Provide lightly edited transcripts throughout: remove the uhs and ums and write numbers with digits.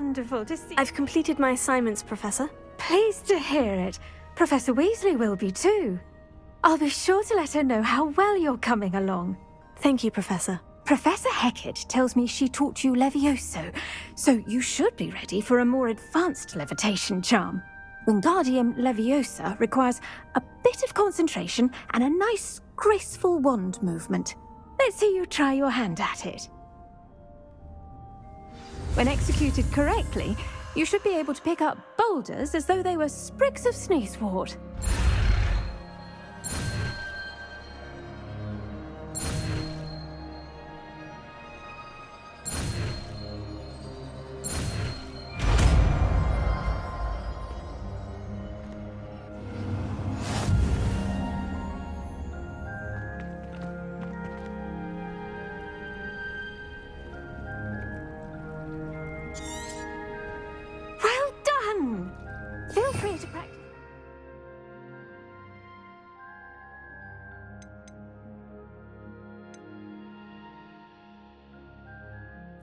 wonderful to see... I've completed my assignments, Professor. Pleased to hear it. Professor Weasley will be too. I'll be sure to let her know how well you're coming along. Thank you, Professor. Professor Hecat tells me she taught you Levioso, so you should be ready for a more advanced levitation charm. Wingardium Leviosa requires a bit of concentration and a nice, graceful wand movement. Let's see you try your hand at it. When executed correctly, you should be able to pick up boulders as though they were sprigs of sneezewort. Feel free to practice.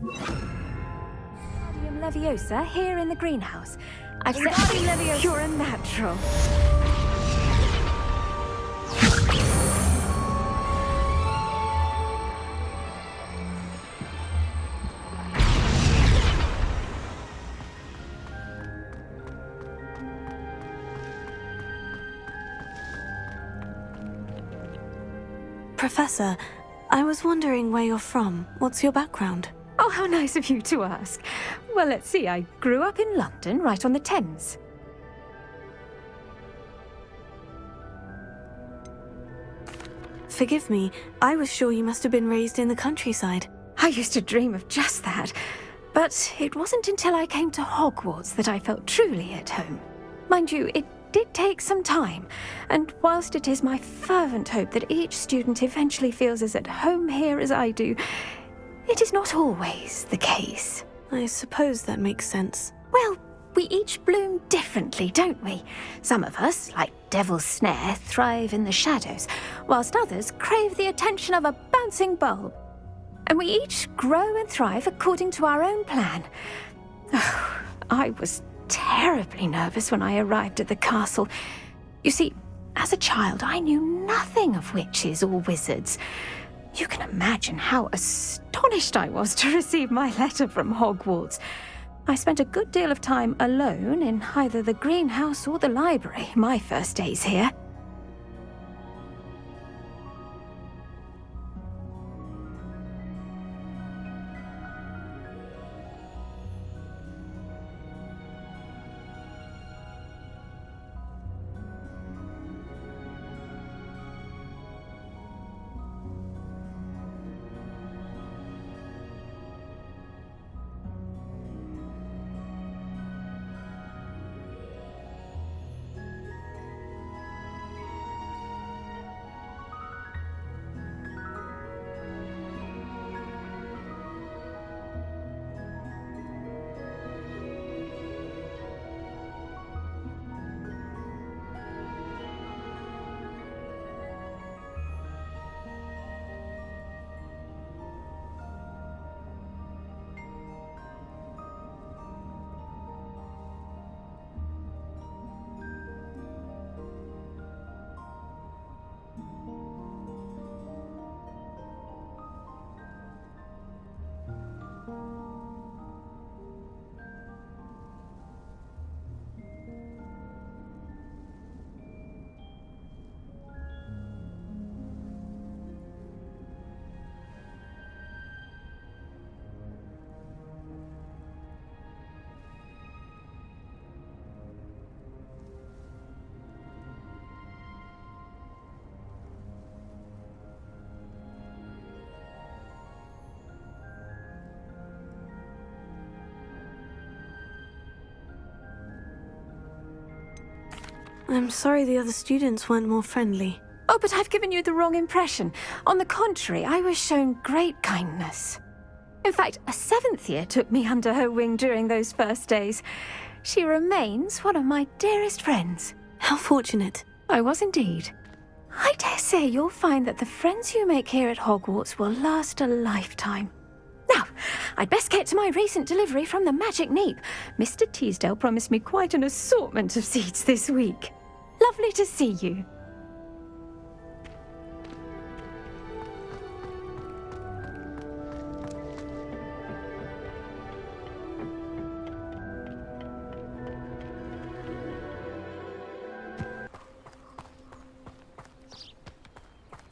Wingardium Leviosa here in the greenhouse. I've set Leviosa. You're a natural. Professor, I was wondering where you're from. What's your background? Oh, how nice of you to ask. Well, let's see. I grew up in London, right on the Thames. Forgive me, I was sure you must have been raised in the countryside. I used to dream of just that. But it wasn't until I came to Hogwarts that I felt truly at home. Mind you, it did take some time, and whilst it is my fervent hope that each student eventually feels as at home here as I do, it is not always the case. I suppose that makes sense. Well, we each bloom differently, don't we? Some of us, like Devil's Snare, thrive in the shadows, whilst others crave the attention of a bouncing bulb. And we each grow and thrive according to our own plan. Oh, I was terribly nervous when I arrived at the castle. You see, as a child, I knew nothing of witches or wizards. You can imagine how astonished I was to receive my letter from Hogwarts. I spent a good deal of time alone in either the greenhouse or the library my first days here. I'm sorry the other students weren't more friendly. Oh, but I've given you the wrong impression. On the contrary, I was shown great kindness. In fact, a 7th year took me under her wing during those first days. She remains one of my dearest friends. How fortunate. I was indeed. I dare say you'll find that the friends you make here at Hogwarts will last a lifetime. Now, Now, I'd best get to my recent delivery from the Magic Neep. Mr. Teasdale promised me quite an assortment of seeds this week. Lovely to see you.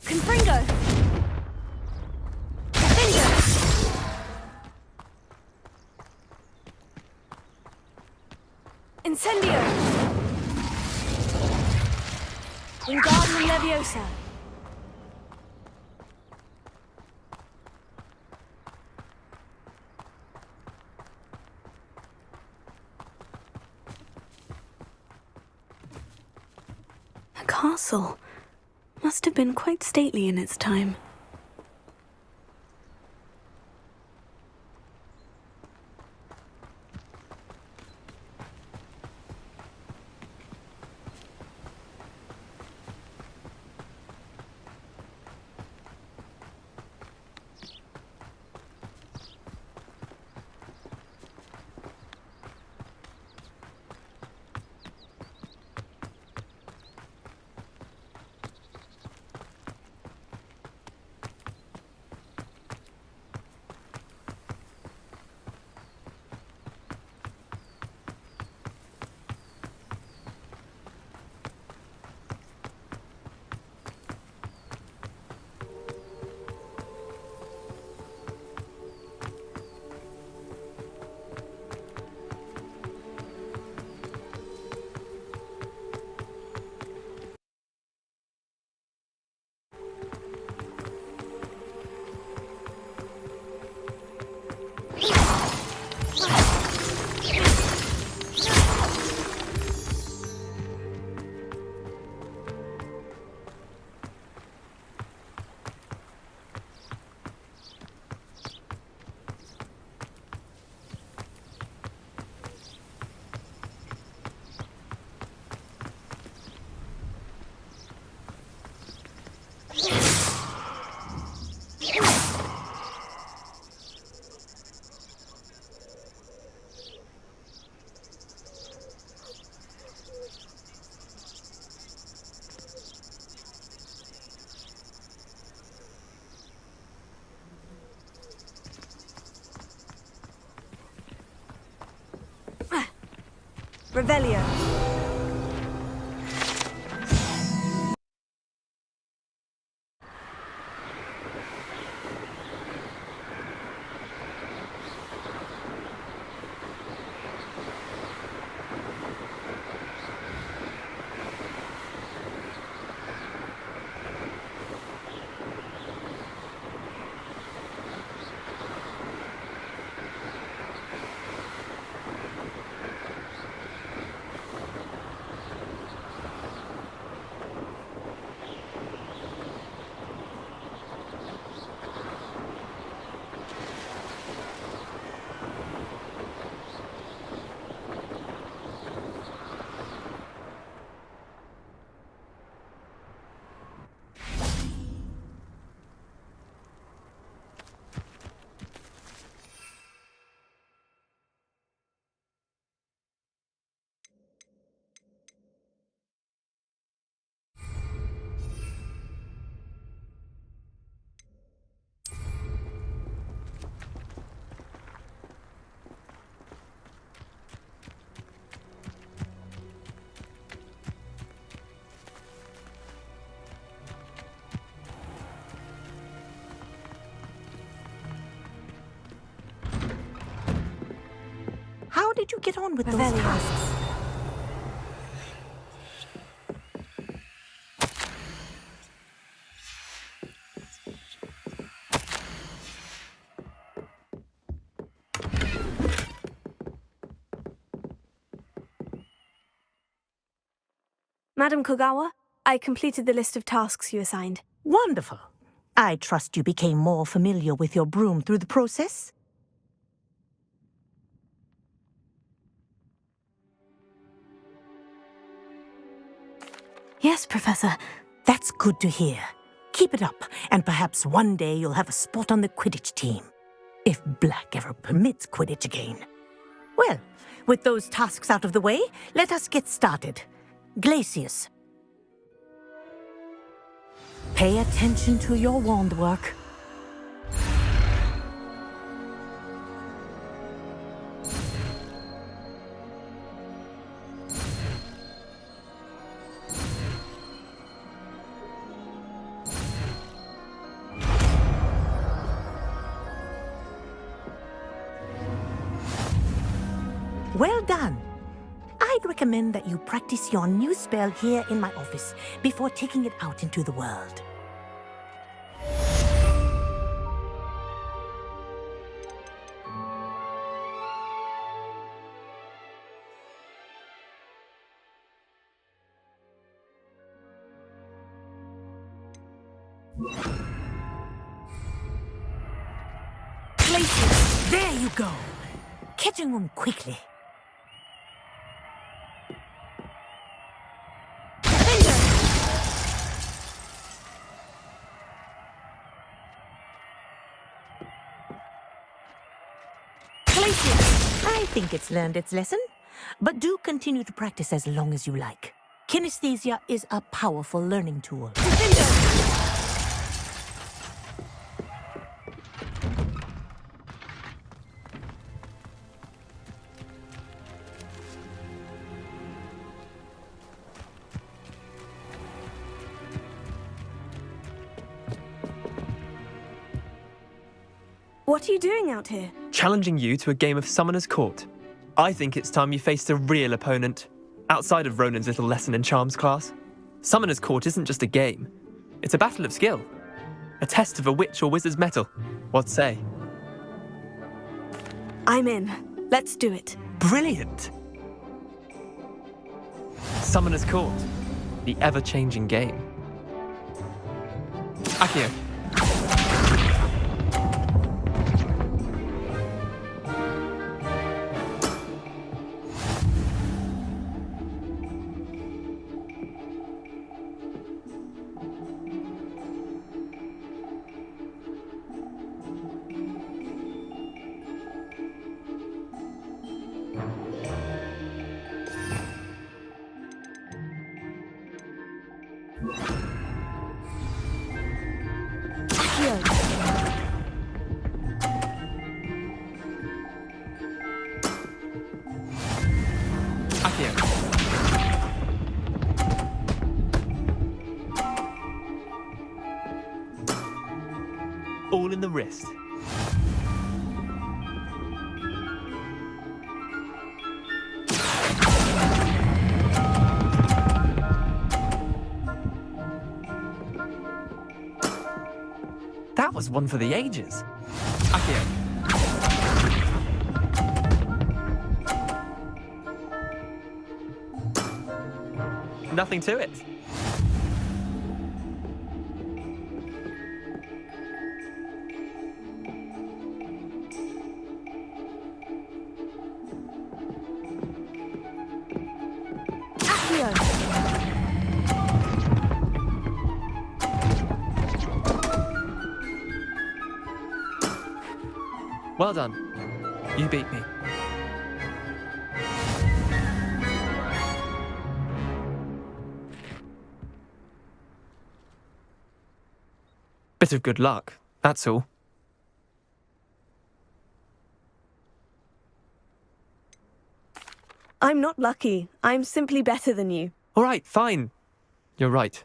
Confringo! Incendio! Wingardium Leviosa! A castle. Must have been quite stately in its time. Revelio. How did you get on with those tasks? Madam Kogawa, I completed the list of tasks you assigned. Wonderful. I trust you became more familiar with your broom through the process? Yes, Professor. That's good to hear. Keep it up, and perhaps one day you'll have a spot on the Quidditch team. If Black ever permits Quidditch again. Well, with those tasks out of the way, let us get started. Glacius. Pay attention to your wand work. Well done. I'd recommend that you practice your new spell here in my office before taking it out into the world. Glacius, there you go. Catching them quickly. I think it's learned its lesson, but do continue to practice as long as you like. Kinesthesia is a powerful learning tool. What are you doing out here? Challenging you to a game of Summoner's Court. I think it's time you faced a real opponent, outside of Ronan's little lesson in Charms class. Summoner's Court isn't just a game. It's a battle of skill. A test of a witch or wizard's mettle. What say? I'm in. Let's do it. Brilliant! Summoner's Court. The ever-changing game. Accio. All in the wrist. That was one for the ages. Accio. Nothing to it. Well done. You beat me. Bit of good luck, that's all. I'm not lucky. I'm simply better than you. All right, fine. You're right.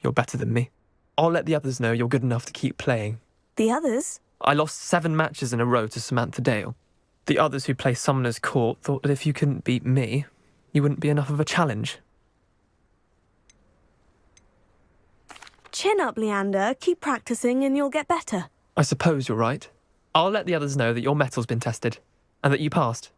You're better than me. I'll let the others know you're good enough to keep playing. The others? I lost 7 matches in a row to Samantha Dale. The others who play Summoner's Court thought that if you couldn't beat me, you wouldn't be enough of a challenge. Chin up, Leander. Keep practicing and you'll get better. I suppose you're right. I'll let the others know that your metal's been tested, and that you passed.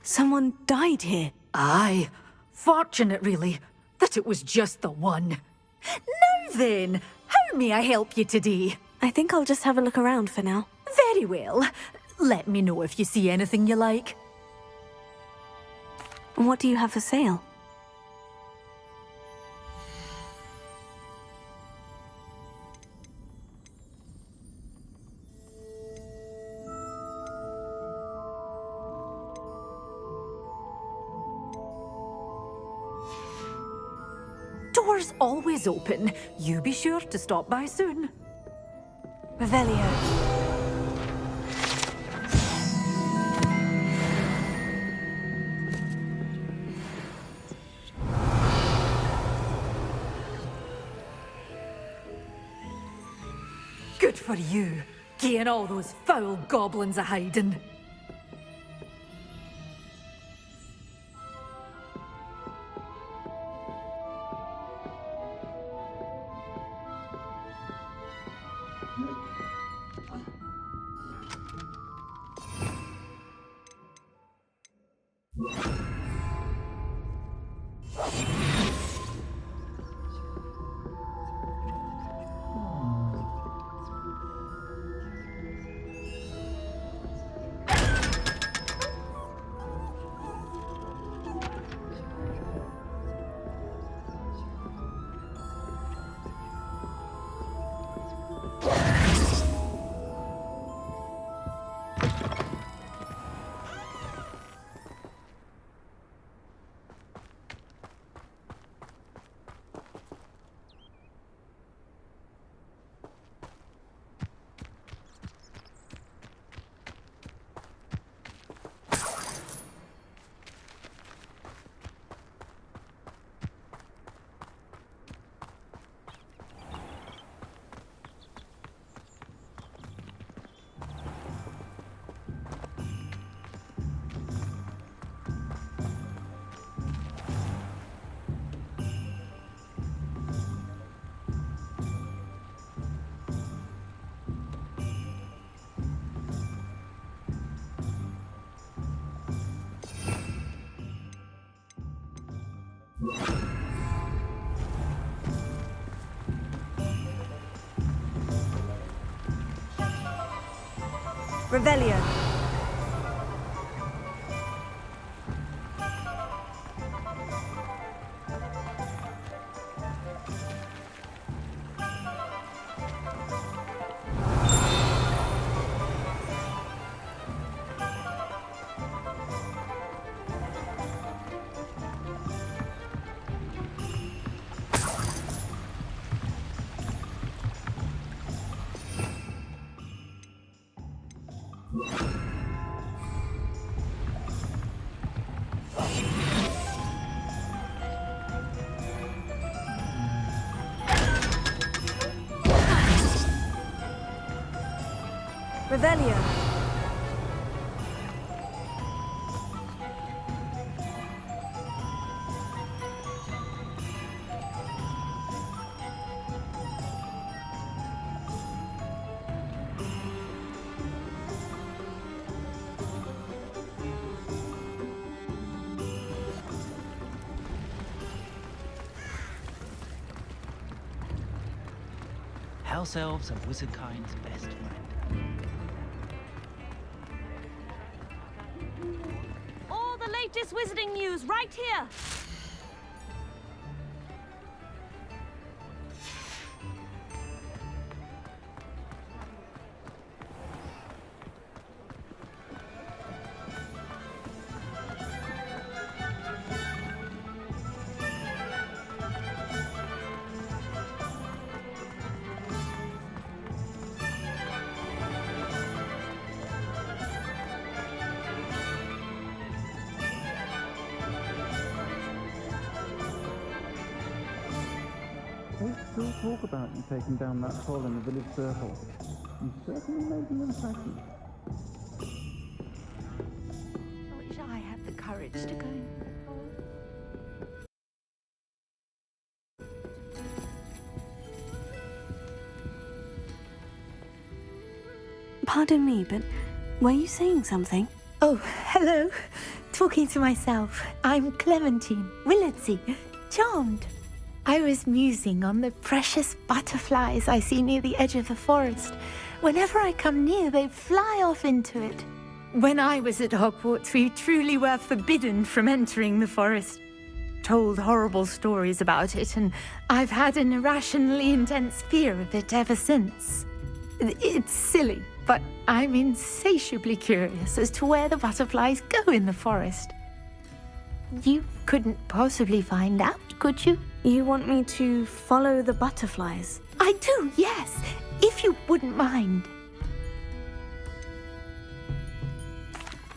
Someone died here. Aye. Fortunate, really, that it was just the one. Now then, how may I help you today? I think I'll just have a look around for now. Very well. Let me know if you see anything you like. What do you have for sale? Doors always open. You be sure to stop by soon. Revelio. Good for you, getting all those foul goblins a-hiding. Revelio. Revelio. House elves are wizard kind's best friend. All the latest wizarding news right here. They still talk about you taking down that troll in the village circle. You certainly made an impression. I wish I had the courage to go. Pardon me, but were you saying something? Oh, hello. talking to myself. I'm Clementine, Willardsy, charmed. I was musing on the precious butterflies I see near the edge of the forest. Whenever I come near, they fly off into it. When I was at Hogwarts, we truly were forbidden from entering the forest. Told horrible stories about it, and I've had an irrationally intense fear of it ever since. It's silly, but I'm insatiably curious as to where the butterflies go in the forest. You couldn't possibly find out, could you? You want me to follow the butterflies? I do, yes, if you wouldn't mind.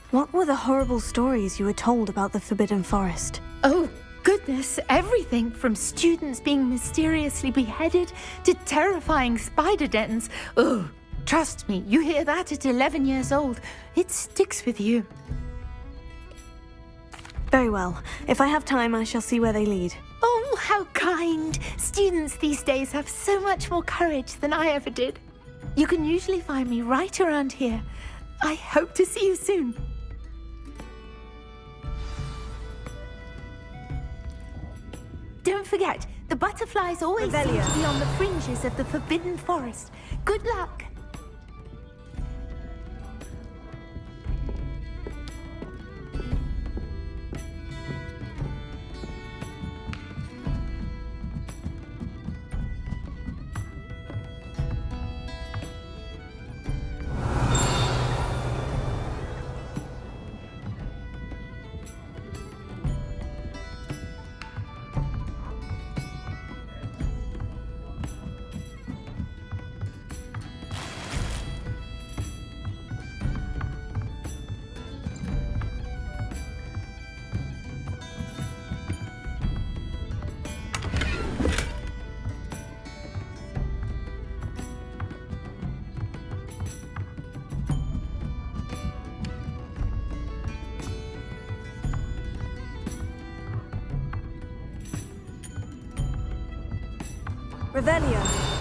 What were the horrible stories you were told about the Forbidden Forest? Oh, goodness, everything from students being mysteriously beheaded to terrifying spider dens. Oh, trust me, you hear that at 11 years old, it sticks with you. Very well. If I have time, I shall see where they lead. Oh, how kind! Students these days have so much more courage than I ever did. You can usually find me right around here. I hope to see you soon. Don't forget, the butterflies always seem to be on the fringes of the Forbidden Forest. Good luck! Revelio.